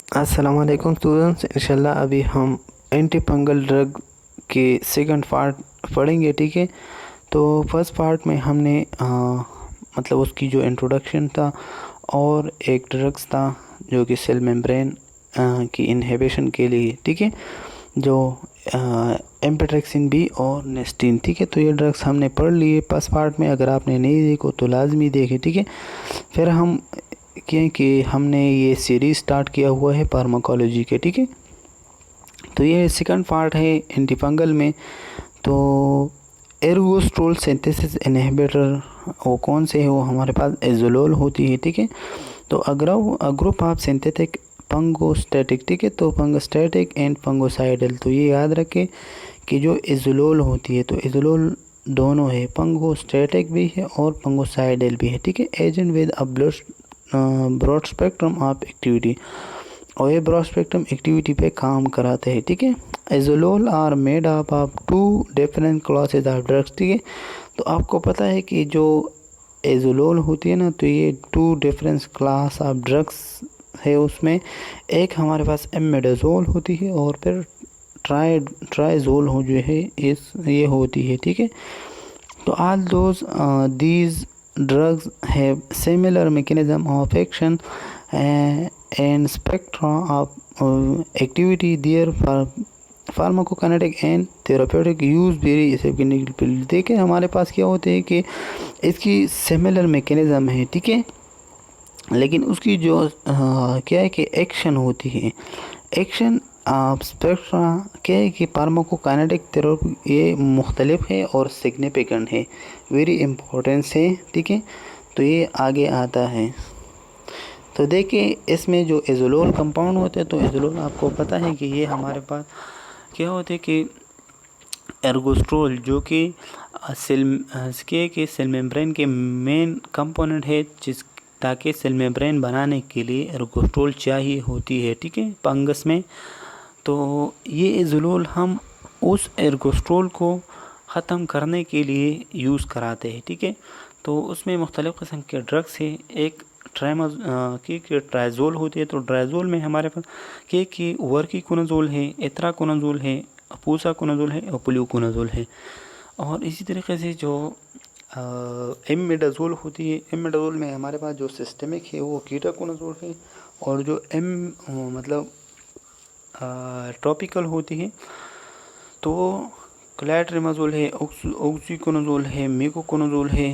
अस्सलाम वालेकुम स्टूडेंट्स। इंशाल्लाह अभी हम एंटी फंगल ड्रग के सेकंड पार्ट पढ़ेंगे, ठीक है। तो फर्स्ट पार्ट में हमने मतलब उसकी जो इंट्रोडक्शन था और एक ड्रग्स था जो कि सेल मेम्ब्रेन की इनहिबिशन के लिए, ठीक है, जो एम्पेट्रेक्सिन बी और नेस्टीन, ठीक है। तो ये ड्रग्स हमने पढ़ लिए फर्स्ट पार्ट में। अगर आपने नहीं देखो तो लाजमी देखें, ठीक है। फिर हम कि हमने ये सीरीज़ स्टार्ट किया हुआ है फार्माकोलॉजी के, ठीक है। तो ये सेकंड पार्ट है एंटीफंगल में। तो एर्गोस्ट्रोल सिंथेसिस इनहिबिटर वो कौन से है? वो हमारे पास एजोलोल होती है, ठीक है। तो ग्रुप ऑफ सिंथेटिक पंगोस्टैटिक, ठीक है। तो पंगोस्टैटिक एंड पंगोसाइडल, तो ये याद रखें कि जो एजोलोल होती है तो एजोलोल दोनों है, पंगोस्टैटिक भी है और पंगोसाइडल भी है, ठीक है। Agent with a broad spectrum of activity, और ये ब्रॉड स्पेक्ट्रम एक्टिविटी पे काम कराते हैं, ठीक है। Azoles are made up of two different classes of drugs, ठीक है। तो आपको पता है कि जो एजोलोल होती है ना, तो ये two different class of drugs है उसमें। एक हमारे पास एमेडाजोल होती है और फिर ट्राइजोल हो जो है ये होती है, ठीक है। तो all these drugs have similar mechanism of action and spectra of activity. Their pharmacokinetic and therapeutic use very significantly. देखिए हमारे पास क्या होते हैं कि इसकी सिमिलर मैकेनिज़्म है, ठीक है, लेकिन उसकी जो क्या है कि एक्शन होती है, एक्शन स्पेक्ट्रा क्या है कि फार्माकोकाइनेटिक थेरेपी ये मुख्तलिफ है और सिग्निफिकेंट है, वेरी इम्पोर्टेंस है, ठीक है। तो ये आगे आता है। तो देखिए इसमें जो एजोलोल कंपाउंड होते हैं, तो एजोलोल आपको पता है कि ये हमारे पास क्या होते हैं कि एर्गोस्ट्रोल जो कि सेल मेम्ब्रेन के मेन कंपोनेंट है, जिस ताकि सेल मेम्ब्रेन बनाने के लिए एर्गोस्ट्रोल चाहिए होती है, ठीक है, फंगस में। तो ये एजोलोल हम उस एर्गोस्ट्रोल को ख़त्म करने के लिए यूज़ कराते हैं, ठीक है। तो उसमें मुख्तलिफ़ किस्म के ड्रग्स है। एक की ट्राइजोल होती है। तो ट्राइजोल में हमारे पास की वर्कीकोनाजोल है, एट्राकोनाजोल है, अपूसाकोनाजोल है और प्लूकोनाजोल है। और इसी तरीके से जो एमिडाजोल होती है, एमिडाजोल में हमारे पास जो सिस्टमिक है वो कीटाकोनाजोल है, और जो मतलब टॉपिकल होती है तो क्लैट्रिमाजोल है, ऑक्सीकोनाजोल है, मेकोकोनाजोल है,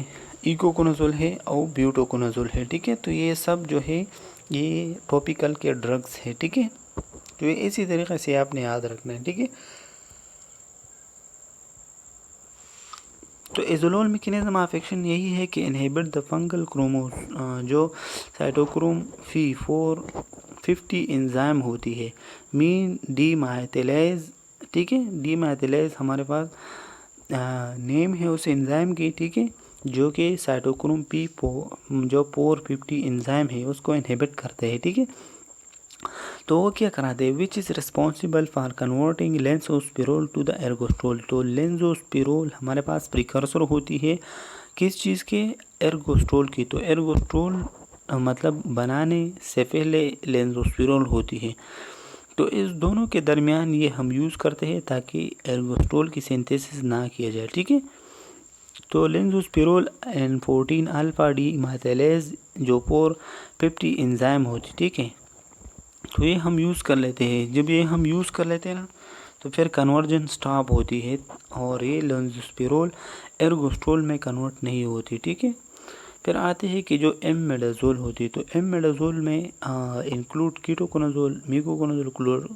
इकोकोनाजोल है और ब्यूटोकोनाजोल है, ठीक है। तो ये सब जो है ये टॉपिकल के ड्रग्स है, ठीक है। तो ये इसी तरीके से आपने याद रखना है, ठीक है। तो एजोलोल मैकेनिज्म ऑफ एक्शन यही है कि इनहिबिट द फंगल क्रोमोस जो साइटोक्रोम फी 450 एंजाइम होती है, मीन डीमाइथिलेज, ठीक है। डीमाइथिलेज हमारे पास नेम है उस एंजाइम की, ठीक है, जो कि साइटोक्रोम पी जो 450 एंजाइम है उसको इनहिबिट करते हैं, ठीक है। तो वो क्या कराते हैं, which is responsible for converting lanosterol to the ergosterol. तो लेंसोस्पिरोल हमारे पास प्रिकर्सर होती है किस चीज़ के, एर्गोस्ट्रोल की। तो एर्गोस्ट्रोल मतलब बनाने से पहले लेंसोस्पिरोल होती है। तो इस दोनों के दरमियान ये हम यूज़ करते हैं ताकि एर्गोस्ट्रोल की सिंथेसिस ना किया जाए, ठीक है। तो लेंसोस्पिरोल एंड 14 अल्फा डी माइथाइलेज जो 450 एंजाइम होती, ठीक है। तो ये हम यूज़ कर लेते हैं। जब ये हम यूज़ कर लेते हैं ना, तो फिर कन्वर्जन स्टॉप होती है और ये लेंसोस्पिरोल एर्गोस्ट्रोल में कन्वर्ट नहीं होती, ठीक है। फिर आते हैं कि जो एमेडाजोल होती है, तो एमेडाजोल में इंक्लूड कीटोकोनाजोल, मीकोकोनाजोल,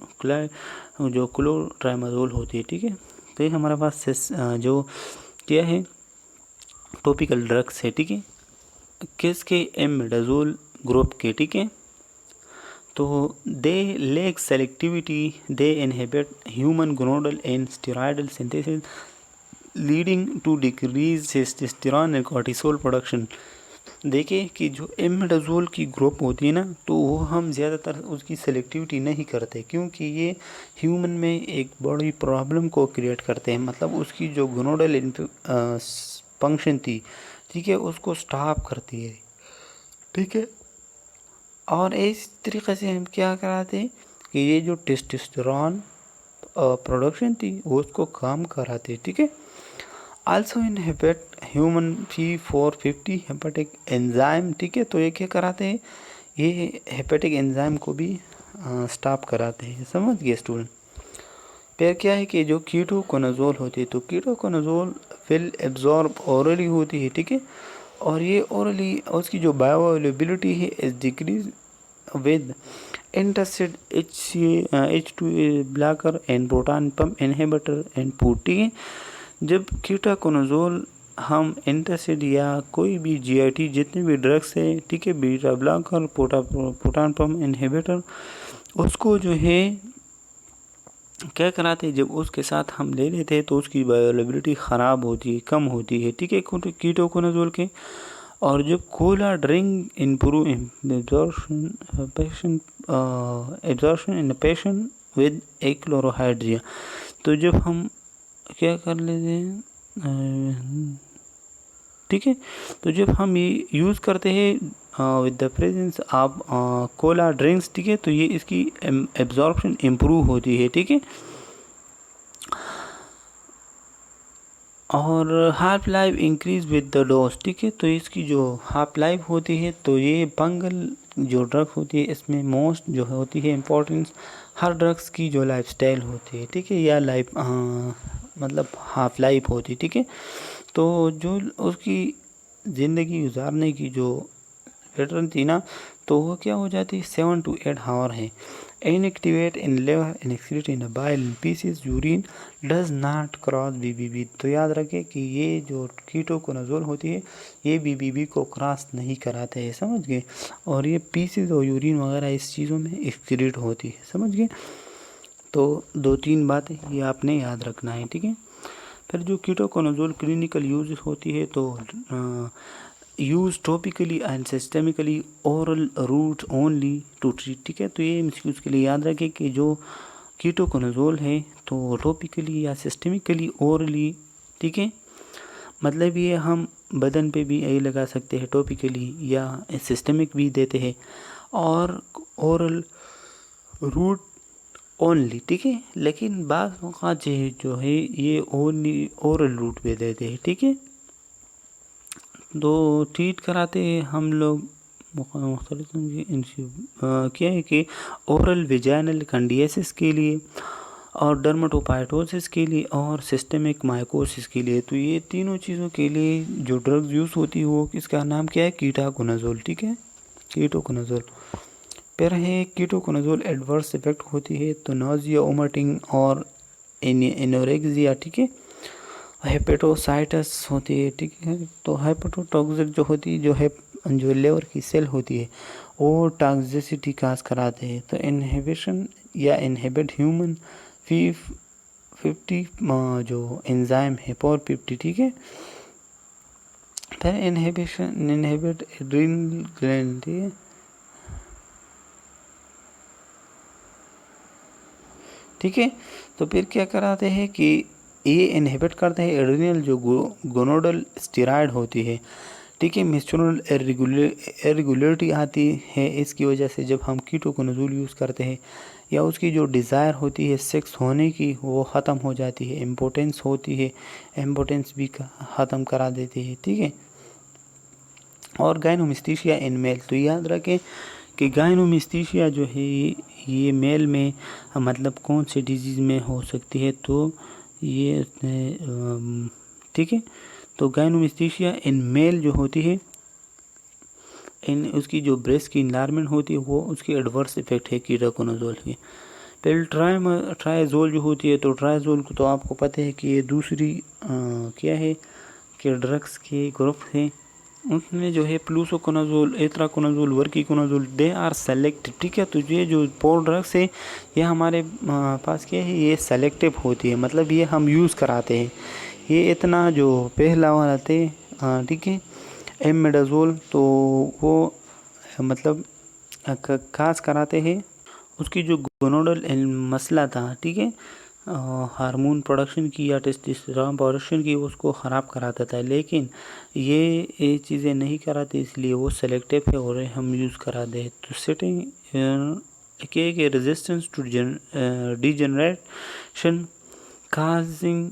जो क्लोट्राइमाजोल होती है, ठीक है। तो ये हमारे पास जो क्या है टॉपिकल ड्रग्स है, ठीक है, किसके, एमेडाजोल ग्रुप के, ठीक है। तो they lack selectivity, they inhibit human gonadal and steroidal synthesis leading to decrease testosterone and cortisol production. देखिए कि जो एमिडाजोल की ग्रुप होती है ना, तो वो हम ज़्यादातर उसकी सेलेक्टिविटी नहीं करते, क्योंकि ये ह्यूमन में एक बड़ी प्रॉब्लम को क्रिएट करते हैं। मतलब उसकी जो गोनोडल फंक्शन थी, ठीक है, उसको स्टॉप करती है, ठीक है। और इस तरीके से हम क्या कराते हैं कि ये जो टेस्टोस्टेरोन प्रोडक्शन थी वो उसको कम कराते, ठीक है। Also inhibit human P450 hepatic enzyme, ठीक है। तो ये क्या कराते हैं, ये हेपेटिक एंजाइम को भी स्टॉप कराते हैं, समझ गए स्टूडेंट। फिर क्या है कि जो कीटोकोनाजोल होती है, तो कीटोकोनाजोल विल एब्जॉर्ब ओरली होती है, ठीक है। और ये ओरली उसकी जो बायो अवेलेबिलिटी है is decrease with antacid H2 blocker and proton pump inhibitor and food, ठीक है। जब कीटोकोनाजोल हम एंटासिड या कोई भी GIT जितने भी ड्रग्स है, ठीक है, beta blocker proton pump inhibitor, उसको जो है क्या कराते हैं, जब उसके साथ हम ले लेते हैं तो उसकी बायोअवेलेबिलिटी ख़राब होती है, कम होती है, ठीक है, कीटोकोनाजोल के। और जब cola drink improve absorption in patient with achlorhydria, तो जब हम क्या कर लेते हैं, ठीक है, तो जब हम ये यूज़ करते हैं with the presence of Cola drinks, ठीक है, तो ये इसकी एब्जॉर्प्शन इम्प्रूव होती है, ठीक है। और half life increase with the dose, ठीक है। तो इसकी जो हाफ लाइफ होती है, तो ये फंगल जो ड्रग होती है इसमें मोस्ट जो होती है इम्पोर्टेंस हर ड्रग्स की जो लाइफ स्टाइल होती है, ठीक है, या लाइफ मतलब हाफ लाइफ होती है, ठीक है। तो जो उसकी ज़िंदगी गुजारने की जो पैटर्न थी ना, तो वो क्या हो जाती है 7 to 8 आवर है। Inactivate in liver inactivate in bile faeces urine does not cross BBB। तो याद रखें कि ये जो कीटोकोनाजोल होती है ये BBB को क्रॉस नहीं कराते हैं, समझ गए। और ये पीसीज और यूरिन वगैरह इस चीज़ों में एक्सक्रीट होती है, समझ गए। तो 2-3 बातें ये आपने याद रखना है, ठीक है। फिर जो कीटोकोनाजोल क्लिनिकल यूज होती है, तो use topically and systemically oral route only to treat, ठीक है। तो ये MCQs के लिए याद रखें कि जो कीटोकोनाजोल है तो टॉपिकली या सिस्टेमिकली ओरली, ठीक है, मतलब ये हम बदन पे भी यही लगा सकते हैं टॉपिकली या सिस्टेमिक भी देते हैं, और ओरल रूट ओनली, ठीक है। लेकिन बाज़ औक़ात जो है ये ओनली ओरल रूट पे देते हैं, ठीक है। तो ट्रीट कराते हैं हम लोग मुख्तलिफ क्या है कि ओरल वेजाइनल कंडियासिस के लिए और डर्मेटोपाइटोसिस के लिए और सिस्टेमिक माइकोसिस के लिए। तो ये तीनों चीज़ों के लिए जो ड्रग्स यूज़ होती है वो इसका नाम क्या है, कीटोकोनाजोल, ठीक है, कीटोकोनाजोल। फिर है कीटोकोनाजोल एडवर्स इफेक्ट होती है, तो नोजिया वोमिटिंग और एनोरेक्सिया, ठीक है। हेपेटोसाइटस होती है, ठीक है। तो हेपेटोटॉक्सिक जो होती है जो लिवर की सेल होती है वो टॉक्सिसिटी काज कराते हैं। तो इनहिबिशन या इनहिबिट ह्यूमन P50 जो एंजाइम है 450, ठीक है। फिर इनहिबिट एड्रिनल ग्लैंड, ठीक है, ठीक है। तो फिर क्या कराते हैं कि ये इनहिबिट करते हैं एड्रिनल जो गोनोडल स्टेरॉइड होती है, ठीक है। मेंस्ट्रुअल इरेगुलरिटी आती है इसकी वजह से जब हम कीटोकोनाजोल यूज़ करते हैं, या उसकी जो डिज़ायर होती है सेक्स होने की वो ख़त्म हो जाती है, इम्पोर्टेंस होती है, इम्पोर्टेंस भी ख़त्म करा देती है, ठीक है। और गायनोमेस्टीशिया इन मेल, तो याद रखें कि गायनोमेस्टीशिया जो है ये मेल में मतलब कौन सी डिजीज़ में हो सकती है, तो ये ठीक है। तो गायनोमेस्टीशिया इन मेल जो होती है इन उसकी जो ब्रेस्ट की इन्वायरमेंट होती है वो उसकी एडवर्स इफेक्ट है कीटोकोनाजोल की। फिर ट्राइजोल जो होती है, तो ट्राइजोल को तो आपको पता है कि ये दूसरी क्या है कि ड्रग्स के ग्रुप है, उसमें जो है प्लूसोकोनाजोल, एट्राकोनाजोल, वर्कीकोनाजोल, दे आर सेलेक्टिव, ठीक है। तो ये जो 4 ड्रग्स है ये हमारे पास क्या है, ये सेलेक्टिव होती है, मतलब ये हम यूज़ कराते हैं। ये इतना जो पहला वाला थे, ठीक है, एमेडाजोल, तो वो मतलब खास कराते हैं उसकी जो गोनोडल मसला था, ठीक है, हार्मोन प्रोडक्शन की या टेस्टोस्टेरोन प्रोडक्शन की उसको ख़राब करा देता है, लेकिन ये चीज़ें नहीं कराते, इसलिए वो सेलेक्टिव है और हम यूज़ करा दे। तो सेटिंग के resistance to degeneration causing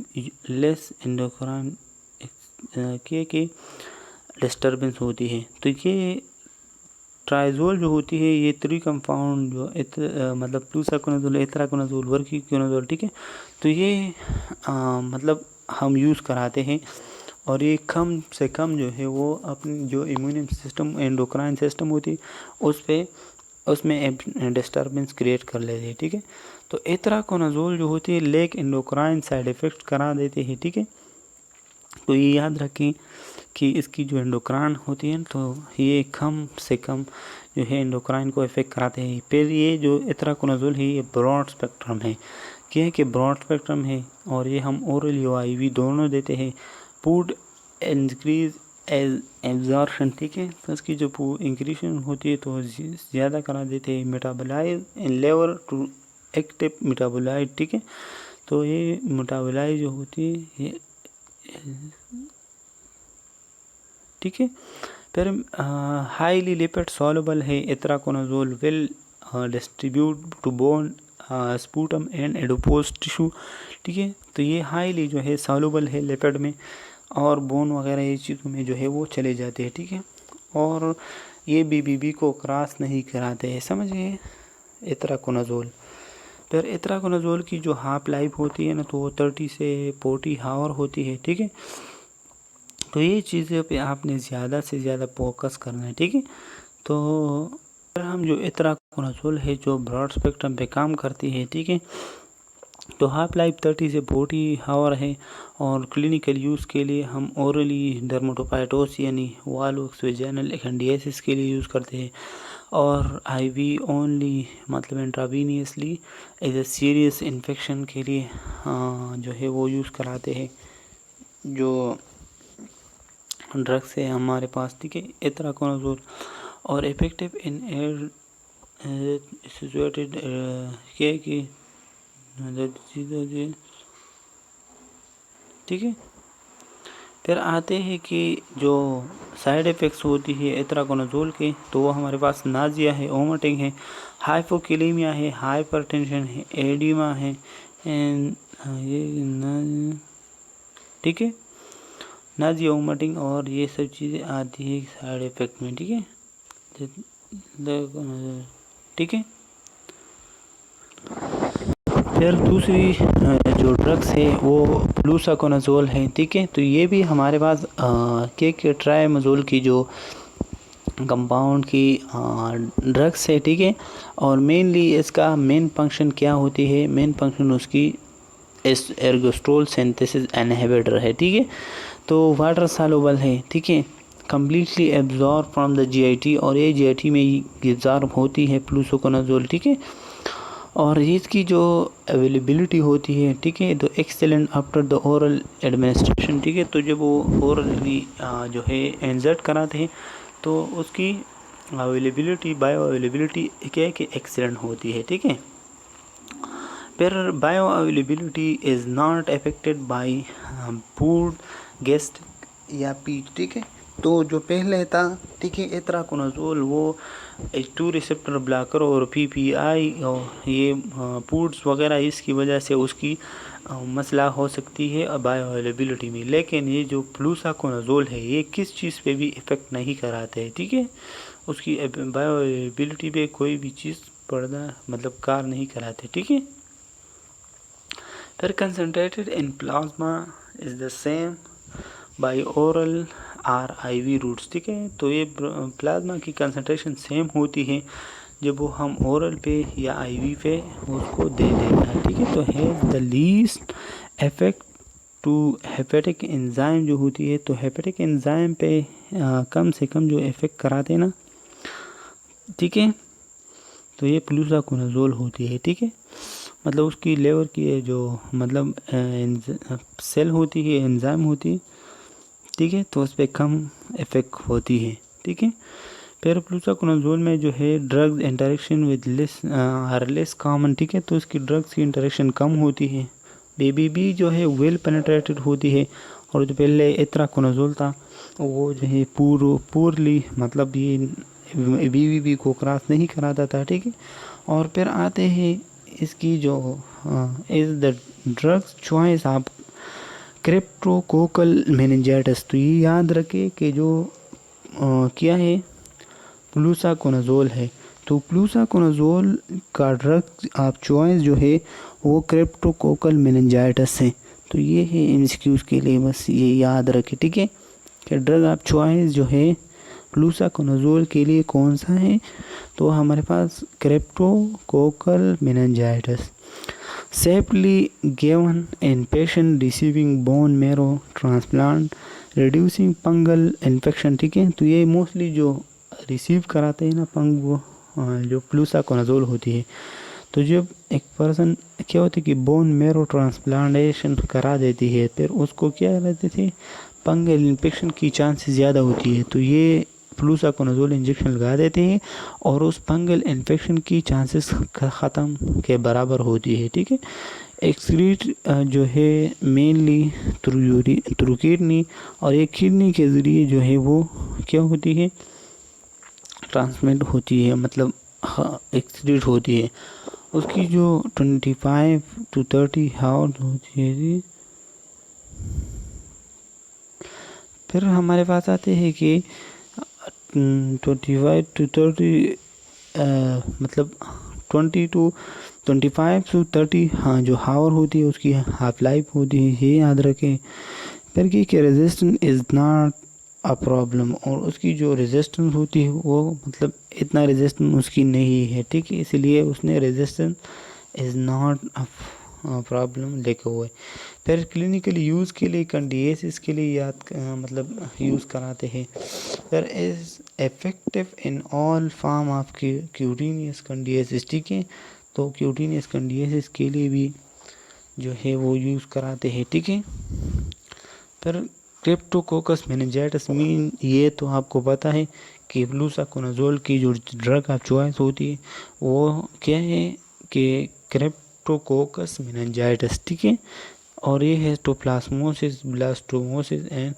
less endocrine के डिस्टर्बेंस होती है। तो ये ट्राइजोल जो होती है, ये 3 कंपाउंड जो मतलब फ्लूसाकोनाजोल, एथराकोनाजोल, वर्किकोनाजोल, ठीक है। तो ये मतलब हम यूज़ कराते हैं और ये कम से कम जो है वो अपनी जो इम्यून सिस्टम, एंडोक्राइन सिस्टम होती है उसमें डिस्टर्बेंस क्रिएट कर लेती है, ठीक है। तो एथराकोनाजोल जो होती है लेक एंडोक्राइन साइड इफ़ेक्ट करा देते हैं, ठीक है। तो ये याद रखें कि इसकी जो एंडोक्राइन होती है तो ये कम से कम जो है एंडोक्राइन को इफेक्ट कराते हैं। फिर ये जो एथराकोनाजोल है ये ब्रॉड स्पेक्ट्रम है, क्या है कि ब्रॉड स्पेक्ट्रम है और ये हम ओरल या आईवी दोनों देते हैं। फूड इंक्रीज एज एब्जॉर्प्शन, ठीक है। तो इसकी जो इंक्रीशन होती है तो ज़्यादा करा देते हैं। Metabolize in liver to active metabolite, ठीक है। तो ये मेटाबोलाइज जो होती है ये, ठीक है। फिर हाईली लिपिड सॉल्युबल है itraconazole will distribute to bone sputum and adipose tissue, ठीक है। तो ये हाईली जो है सॉल्युबल है लिपिड में और बोन वगैरह ये चीज़ों में जो है वो चले जाते हैं, ठीक है। और ये बीबीबी को क्रॉस नहीं कराते हैं, समझिए एथराकोनाजोल। फिर एथराकोनाजोल की जो हाफ लाइफ होती है ना तो वो 30 से 40 आवर होती है, ठीक है। तो ये चीज़ों पे आपने ज़्यादा से ज़्यादा फोकस करना है, ठीक है। तो अगर हम जो एथराकोनाजोल है जो ब्रॉड स्पेक्ट्रम पे काम करती है, ठीक है। तो हाफ लाइफ 30 से 40 आवर है और क्लिनिकल यूज़ के लिए हम ओरली डर्मेटोपाइटोस यानी वाल्व वेजाइनल एकेंडियासिस के लिए यूज़ करते हैं और आईवी ओनली मतलब intravenously as a serious infection के लिए जो है वो यूज़ कराते हैं। जो ड्रग्स है हमारे पास, ठीक है, एथराकोनाजोल और इफेक्टिव इन एयर सिचुएटेड क्या कि ठीक है। फिर आते हैं कि जो साइड इफ़ेक्ट्स होती है एथराकोनाजोल के, तो वो हमारे पास नाजिया है, वोमिटिंग है, हाइपोकैलेमिया है, हाइपरटेंशन है, एडिमा है एंड ये ठीक है, नाजिया, वोमिटिंग और ये सब चीज़ें आती है साइड इफ़ेक्ट में, ठीक है, ठीक है। फिर दूसरी जो ड्रग्स है वो फ्लूसाकोनाजोल है, ठीक है। तो ये भी हमारे पास के ट्राइमोजोल की जो कंपाउंड की ड्रग्स है, ठीक है। और मेनली इसका मेन फंक्शन क्या होती है, मेन फंक्शन उसकी एर्गोस्ट्रोल सिंथेसिस इनहिबिटर है, ठीक है। तो वाटर सॉल्युबल है, ठीक है, completely absorb from the GIT और ये जीआईटी में एब्जॉर्ब होती है फ्लूसाकोनाजोल, ठीक है। और इसकी जो अवेलेबिलिटी होती है, ठीक है, तो excellent after the oral administration, ठीक है। तो जब वो ओरली जो है इंजर्ट कराते हैं तो उसकी अवेलेबिलिटी, बायो अवेलेबिलिटी क्या है कि एक्सेलेंट होती है, ठीक है। फिर bio availability is not affected by food, guest या पीच, ठीक है। तो जो पहले था, ठीक है, एथराकोनाजोल वो H2 रिसेप्टर ब्लॉकर और पीपीआई और ये फूड्स वगैरह इसकी वजह से उसकी मसला हो सकती है बायो अवेलेबिलिटी में। लेकिन ये जो फ्लूसाकोनाजोल है ये किस चीज़ पे भी इफ़ेक्ट नहीं कराते हैं, ठीक है, उसकी बायो अवेलेबिलिटी पे कोई भी चीज़ पड़ना मतलब कार नहीं कराते, ठीक है। फिर concentrated in plasma is the same by oral or IV routes, ठीक है। तो ये प्लाज्मा की कंसनट्रेशन सेम होती है जब वो हम ओरल पे या आईवी पे उसको दे देता है, ठीक है। तो has the least effect to hepatic enzyme जो होती है, तो हेपेटिक एंजाइम पे कम से कम जो इफेक्ट कराते ना, ठीक है। तो ये फ्लूसाकोनाजोल होती है, ठीक है। मतलब उसकी लेवर की जो मतलब सेल होती है, एंजाइम होती है, ठीक है, तो उस पर कम इफेक्ट होती है, ठीक है। फिर फ्लूसाकोनाजोल में जो है drugs interaction with less common, ठीक है। तो इसकी ड्रग्स की इंटरेक्शन कम होती है BBB जो है वेल पेनिट्रेटेड होती है, और जो पहले इत्राकोनाज़ोल था वो जो है पूरली मतलब ये BBB को क्रॉस नहीं कराता था, ठीक है। और फिर आते हैं इसकी जो इज़ द ड्रग्स चॉइस आप क्रिप्टोकोकल मेनिंजाइटिस। तो ये याद रखें कि जो क्या है, फ्लूसाकोनाज़ोल है। तो फ्लूसाकोनाज़ोल का ड्रग आप चॉइस जो है वो क्रिप्टोकोकल मेनिंजाइटिस है। तो ये है एमसीक्यूज के लिए, बस ये याद रखें, ठीक है, कि ड्रग आप चॉइस जो है फ्लूसाकोनाज़ोल के लिए कौन सा है। तो हमारे पास cryptococcal meningitis safely given in patient receiving bone marrow transplant reducing fungal infection, ठीक है। तो ये मोस्टली जो रिसीव कराते हैं ना वो जो फ्लूसाकोनाज़ोल होती है। तो जब एक पर्सन क्या होती है कि बोन मेरो ट्रांसप्लांटेशन करा देती है, फिर उसको क्या रहते थे, फंगल इन्फेक्शन की चांसेस ज़्यादा होती है। तो ये फ्लूसाकोनाज़ोल इंजेक्शन लगा देते हैं और उस फंगल इन्फेक्शन की चांसेस ख़त्म के बराबर होती है, ठीक है। एक्सक्रीट जो है मेनली थ्रू किडनी, और एक किडनी के ज़रिए जो है वो क्या होती है, ट्रांसमिट होती है, मतलब एक्सक्रीट होती है। उसकी जो 25 to 30 हावर्स होती है जी। फिर हमारे पास आते हैं कि 25 to 30 मतलब 20 to 25 to 30 हाँ जो हावर होती है उसकी हाफ लाइफ होती है, ये याद रखें। फिर कि resistance is not a problem, और उसकी जो रेजिस्टेंस होती है वो मतलब इतना रेजिस्टेंस उसकी नहीं है, ठीक है, इसलिए उसने resistance is not a problem लिखा हुआ है। फिर क्लिनिकल यूज़ के लिए कंडिएसिस के लिए मतलब यूज़ कराते हैं। फिर is effective in all form of cutaneous candidiasis, ठीक है। तो क्यूटेनियस कंडिएसिस के लिए भी जो है वो यूज़ कराते हैं, ठीक है। फिर क्रिप्टोकोकस मेनिंजाइटिस मीन ये तो आपको पता है कि फ्लूसाकोनाज़ोल की जो ड्रग आप चॉइस होती है वो क्या है कि क्रिप्टोकोकस मेनिंजाइटिस, ठीक है। और ये है टोप्लाज्मोसिस, ब्लास्टोमोसिस एंड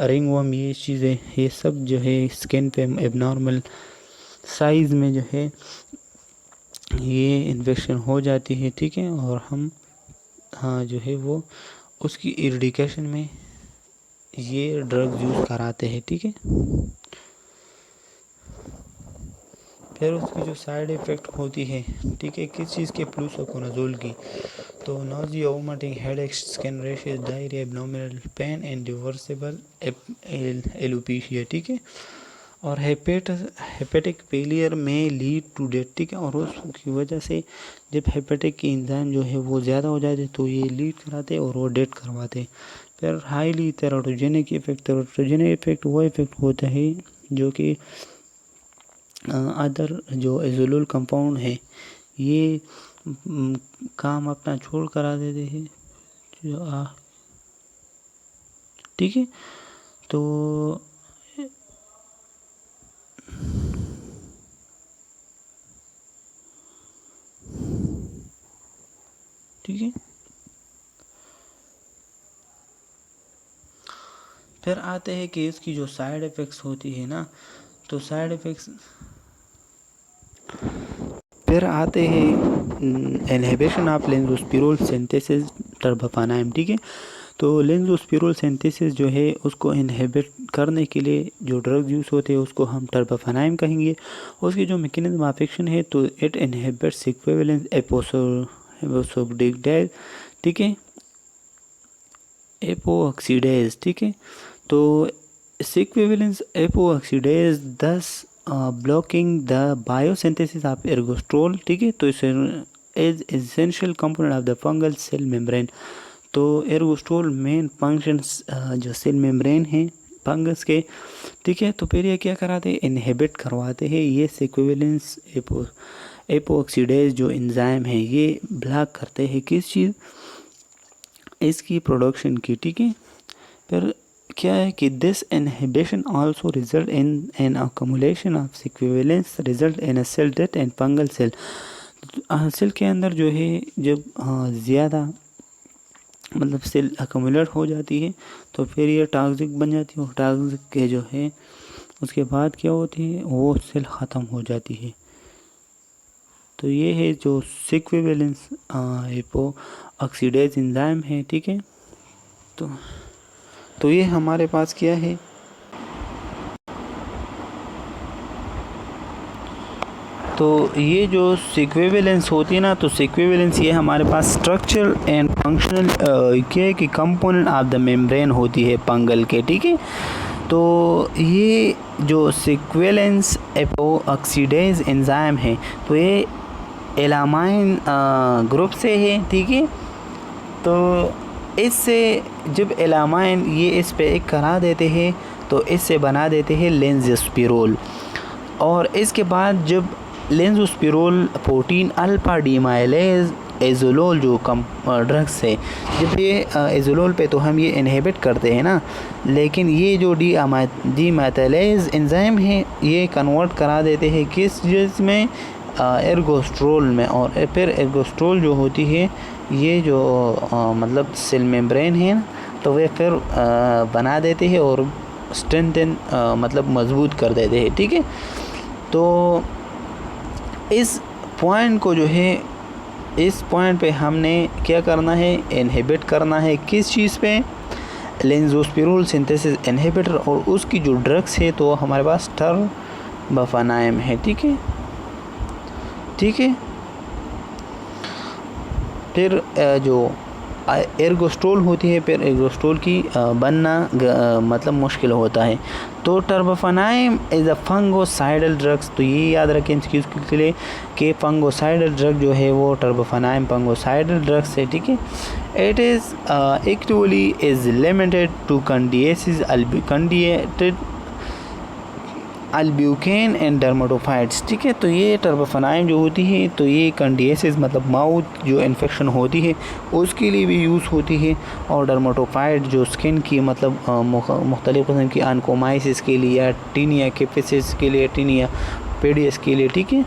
रिंगवर्म, ये चीज़ें ये सब जो है स्किन पे एबनॉर्मल साइज़ में जो है ये इन्फेक्शन हो जाती है, ठीक है। और हम हाँ जो है वो उसकी इरेडिकेशन में ये ड्रग यूज़ कराते हैं, ठीक है। फिर उसकी जो साइड इफ़ेक्ट होती है, ठीक है, किस चीज़ के, फ्लूसाकोनाज़ोल की। तो nausea, vomiting, headache, skin rashes, diarrhoea, abdominal pain and reversible alopecia, ठीक है। और हेपेटिक फेलियर में लीड टू डेथ, ठीक है। और उसकी वजह से जब हेपेटिक की एंजाइम जो है वो ज़्यादा हो जाते तो ये लीड कराते और वो डेथ करवाते। फिर हाईली तेराटोजेनिक इफेक्ट वो इफेक्ट होता है जो कि अदर जो एजोलुल कंपाउंड है ये काम अपना छोड़ करा देते हैं, जो ठीक है। तो ठीक है, फिर आते हैं कि इसकी जो साइड इफ़ेक्ट्स होती है ना, तो साइड इफ़ेक्ट्स फिर आते हैं इनहिबिशन ऑफ लेंजोस्पिरोल सिंथेसिस टर्बाफानाइम, ठीक है। तो लेंजोस्पिरोल सिंथेसिस जो है उसको इनहिबिट करने के लिए जो ड्रग यूज़ होते हैं उसको हम टर्बाफानाइम कहेंगे। उसकी जो मैकेनिज्म ऑफ एक्शन है तो इट इनहिबिट्स इक्विवेलेंस एपोसोडिडेज, ठीक है, एपोऑक्सीडेज, ठीक है। तो equivalence epoxidase thus blocking the biosynthesis of ergosterol, ठीक है। तो is essential component of the fungal cell membrane. तो एर्गोस्ट्रोल मेन फंक्शंस जो सेल मेम्ब्रेन है फंगस के, ठीक है। तो फिर ये क्या कराते हैं, इनहिबिट करवाते हैं ये इक्विवेलेंस एपोऑक्सीडेज जो एंजाइम है ये ब्लॉक करते हैं किस चीज़, इसकी प्रोडक्शन की, ठीक है। फिर क्या है कि this inhibition also result in an accumulation of equivalence result in a cell death and fungal cell. Cell के अंदर जो है जब ज़्यादा मतलब सेल अक्यूमुलेट हो जाती है तो फिर ये टॉक्सिक बन जाती है, और टॉक्सिक के जो है उसके बाद क्या होती है, वो सेल ख़त्म हो जाती है। तो ये है जो सिक्विवेलेंस हिपो ऑक्सीडेज एंजाइम है, ठीक है। तो ये हमारे पास क्या है, तो ये जो सिक्विवेलेंस होती है ना, तो सिक्विवेलेंस ये हमारे पास स्ट्रक्चरल एंड फंक्शनल क्या है कि कंपोनेंट ऑफ द मेम्ब्रेन होती है फंगल के, ठीक है। तो ये जो सिक्विवेलेंस ऑक्सीडेज एंजाइम है तो ये एलामाइन ग्रुप से है, ठीक है। तो इससे जब एलामाइन ये इस पे एक करा देते हैं तो इससे बना देते हैं लेंजोस्पिरोल, और इसके बाद जब लेंजोस्पिरोल प्रोटीन अल्फा डीमाइलेज एजोलोल जो ड्रग्स है, जब ये एजोलोल पे तो हम ये इनहिबिट करते हैं ना, लेकिन ये जो डीमाइलेज एंजाइम है ये कन्वर्ट करा देते हैं किस चीज़ में, एर्गोस्ट्रोल में। और फिर एर्गोस्ट्रोल जो होती है ये जो मतलब सेल मेम्ब्रेन है ना, तो वे फिर बना देते हैं और स्ट्रेंथन मतलब मजबूत कर देते हैं, ठीक है। तो इस पॉइंट को जो है, इस पॉइंट पे हमने क्या करना है, इनहिबिट करना है किस चीज़ पे, लेंजोस्पिरोल सिंथेसिस इनहिबिटर, और उसकी जो ड्रग्स है तो हमारे पास टर्बफेनाइम है, ठीक है, ठीक है। फिर जो एर्गोस्ट्रोल होती है, फिर एर्गोस्ट्रोल की बनना मतलब मुश्किल होता है। तो टर्बफेनाइम इज़ अ फंगोसाइडल ड्रग्स, तो ये याद रखें इस चीज़ के लिए कि फंगोसाइडल ड्रग जो है वो टर्बफेनाइम फंगोसाइडल ड्रग्स है, ठीक है। It is actually is limited to candidiasis candida albicans and dermatophytes, ठीक है। तो ये टर्बफेनाइम जो होती है तो ये कंडिएसिस मतलब माउथ जो इन्फेक्शन होती है उसके लिए भी यूज़ होती है, और डर्मेटोफाइट जो स्किन की मतलब मुख्तलिफ़ किस्म की ऑन्कोमाइसिस के लिए, या टीनिया केफिसिस के लिए, टीनिया पेडियस के लिए, ठीक है।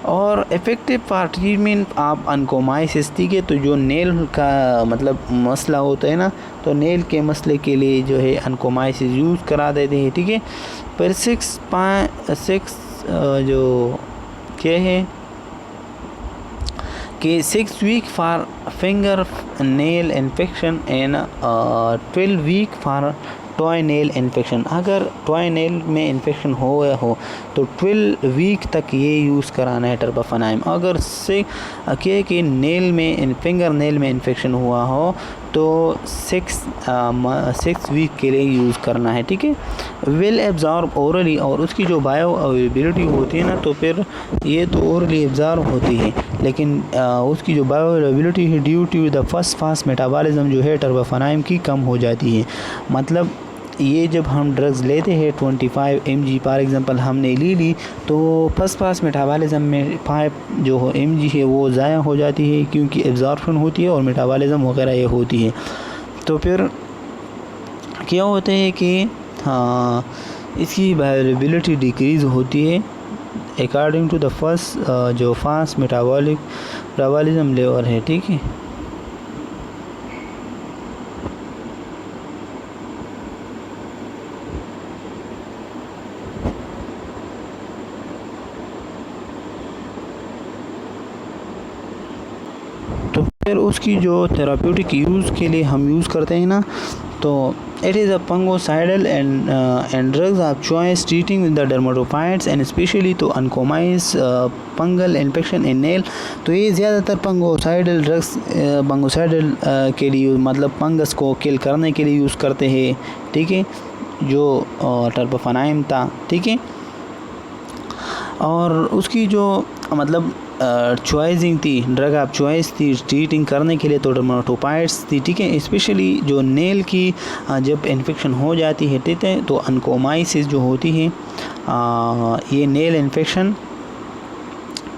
और इफ़ेक्टिव फॉर ट्रीटमेंट ऑफ ऑन्कोमाइसिस, ठीक है। तो जो नेल का मतलब मसला होता है ना, तो नेल के मसले के लिए जो है ऑन्कोमाइसिस यूज़ करा देते हैं, ठीक है। पर 6 जो क्या है कि 6 week for finger nail infection and 12 week for toe nail infection. अगर टॉय नेल में इन्फेक्शन हो गया हो तो 12 वीक तक ये यूज़ कराना है टर्बफेनाइम। अगर से क्या कि नेल में फिंगर नेल में इन्फेक्शन हुआ हो तो 6 वीक के लिए यूज़ करना है, ठीक है। विल एब्जॉर्ब ओरली, और उसकी जो बायो अवेलेबिलिटी होती है ना, तो फिर ये तो ओरली एब्जॉर्ब होती है, लेकिन उसकी जो बायो अवेलेबिलिटी है due to the first fast metabolism जो है टर्बफेनाइम की कम हो जाती है। मतलब ये जब हम ड्रग्स लेते हैं 25 mg फॉर एग्ज़ाम्पल हमने ली तो फर्स्ट पास मेटाबॉलिज्म में 5 जो mg है वो ज़ाया हो जाती है, क्योंकि एब्जॉर्प्शन होती है और मेटाबॉलिज्म वगैरह ये होती है। तो फिर क्या होता है कि हाँ इसकी बायोअवेलेबिलिटी डिक्रीज़ होती है अकॉर्डिंग टू द फर्स्ट जो फास्ट मेटाबॉलिज्म लेवल है, ठीक है। तो फिर उसकी जो थेराप्यूटिक यूज़ के लिए हम यूज़ करते हैं ना, तो it is a fungicidal and drugs of choice treating with the dermatophytes and especially to uncompromised fungal infection in nail। तो ये ज़्यादातर फंगोसाइडल ड्रग्स फंगोसाइडल के लिए मतलब फंगस को किल करने के लिए यूज़ करते हैं, ठीक है, जो टर्बफेनाइम था, ठीक है। और उसकी जो मतलब चॉइसिंग थी, ड्रग ऑफ चॉइस थी ट्रीटिंग करने के लिए तो डर्मेटोफाइट्स थी, ठीक है। स्पेशली जो नेल की जब इन्फेक्शन हो जाती है, ठीक है, तो ऑन्कोमाइसिस जो होती है ये नेल इन्फेक्शन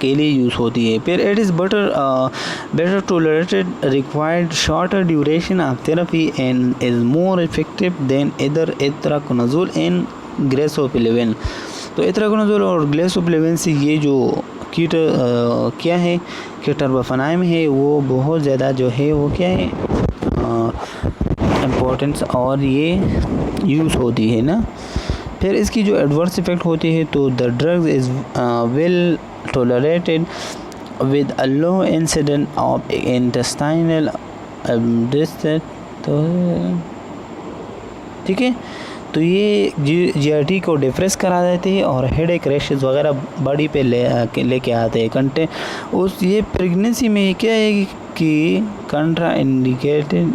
के लिए यूज़ होती है। फिर it is better tolerated required shorter duration of therapy and is more effective than either itraconazole and ग्रेसोपिलेविन। तो इत्राकोनाजोल और ग्लेसोपिलेविन से ये जो कीट क्या है कि टर्बफेनाइम है वो बहुत ज़्यादा जो है वो क्या है इम्पोर्टेंस और ये यूज़ होती है ना। फिर इसकी जो एडवर्स इफ़ेक्ट होती है, तो the drugs is well tolerated with a low incident of intestinal distress. तो ठीक है, तो ये जीआरटी को डिप्रेस करा देती है और हेडेक, रैशेस वगैरह बॉडी पे लेके आते हैं कंटे। उस ये प्रेगनेंसी में क्या है कि कंट्रा इंडिकेटेड,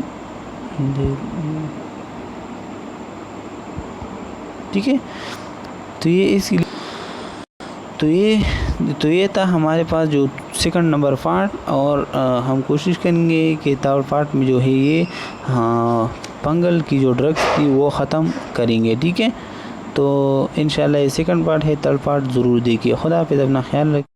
ठीक है। तो ये इसलिए तो ये था हमारे पास जो सेकंड नंबर पार्ट, और हम कोशिश करेंगे कि थर्ड पार्ट में जो है ये फंगल की जो ड्रग्स थी वो ख़त्म करेंगे, ठीक है। तो इंशाल्लाह ये सेकंड पार्ट है, थर्ड पार्ट ज़रूर देखिए। खुदा हाफ़िज़, अपना ख्याल रखिए।